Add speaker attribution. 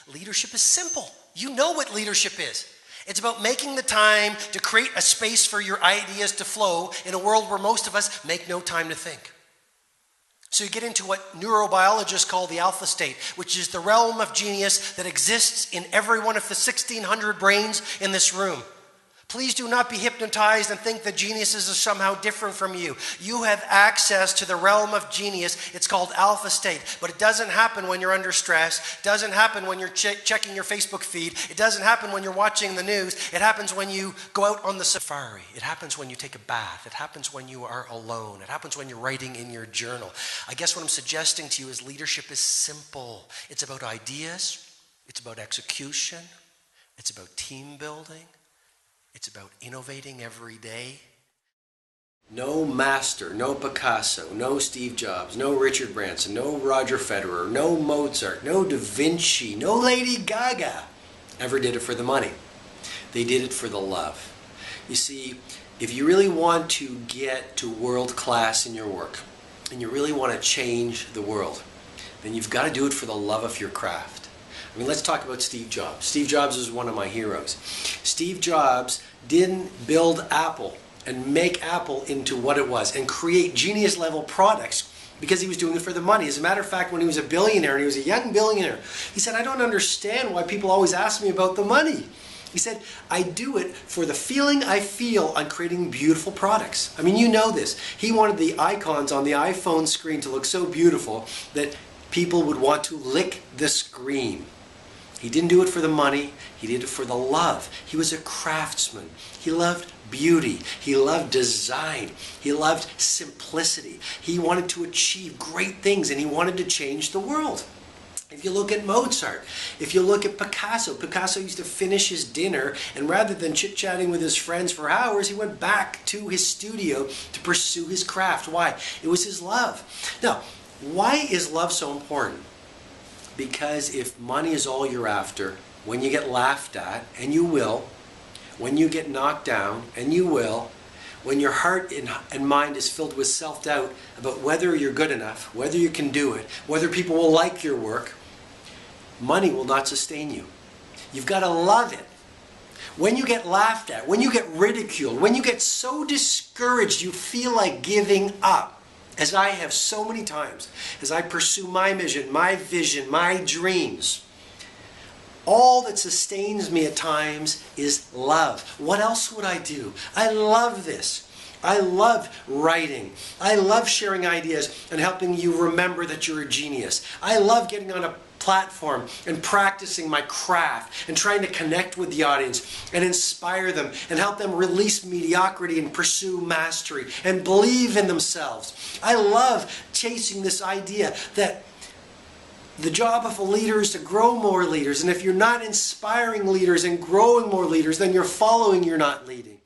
Speaker 1: Leadership is simple. You know what leadership is. It's about making the time to create a space for your ideas to flow in a world where most of us make no time to think. So you get into what neurobiologists call the alpha state, which is the realm of genius that exists in every one of the 1,600 brains in this room. Please do not be hypnotized and think that geniuses are somehow different from you. You have access to the realm of genius. It's called alpha state. But it doesn't happen when you're under stress. It doesn't happen when you're checking your Facebook feed. It doesn't happen when you're watching the news. It happens when you go out on the safari. It happens when you take a bath. It happens when you are alone. It happens when you're writing in your journal. I guess what I'm suggesting to you is leadership is simple. It's about ideas. It's about execution. It's about team building. It's about innovating every day. No master, no Picasso, no Steve Jobs, no Richard Branson, no Roger Federer, no Mozart, no Da Vinci, no Lady Gaga ever did it for the money. They did it for the love. You see, if you really want to get to world class in your work, and you really want to change the world, then you've got to do it for the love of your craft. I mean, let's talk about Steve Jobs. Steve Jobs is one of my heroes. Steve Jobs didn't build Apple and make Apple into what it was and create genius level products because he was doing it for the money. As a matter of fact, when he was a billionaire, and he was a young billionaire, he said, I don't understand why people always ask me about the money. He said, I do it for the feeling I feel on creating beautiful products. I mean, you know this. He wanted the icons on the iPhone screen to look so beautiful that people would want to lick the screen. He didn't do it for the money, he did it for the love. He was a craftsman. He loved beauty. He loved design. He loved simplicity. He wanted to achieve great things and he wanted to change the world. If you look at Mozart, if you look at Picasso, Picasso used to finish his dinner and rather than chit-chatting with his friends for hours, he went back to his studio to pursue his craft. Why? It was his love. Now, why is love so important? Because if money is all you're after, when you get laughed at, and you will, when you get knocked down, and you will, when your heart and mind is filled with self-doubt about whether you're good enough, whether you can do it, whether people will like your work, money will not sustain you. You've got to love it. When you get laughed at, when you get ridiculed, when you get so discouraged you feel like giving up, as I have so many times, as I pursue my vision, my dreams, all that sustains me at times is love. What else would I do? I love this. I love writing. I love sharing ideas and helping you remember that you're a genius. I love getting on a platform and practicing my craft and trying to connect with the audience and inspire them and help them release mediocrity and pursue mastery and believe in themselves. I love chasing this idea that the job of a leader is to grow more leaders, and if you're not inspiring leaders and growing more leaders, then you're following, you're not leading.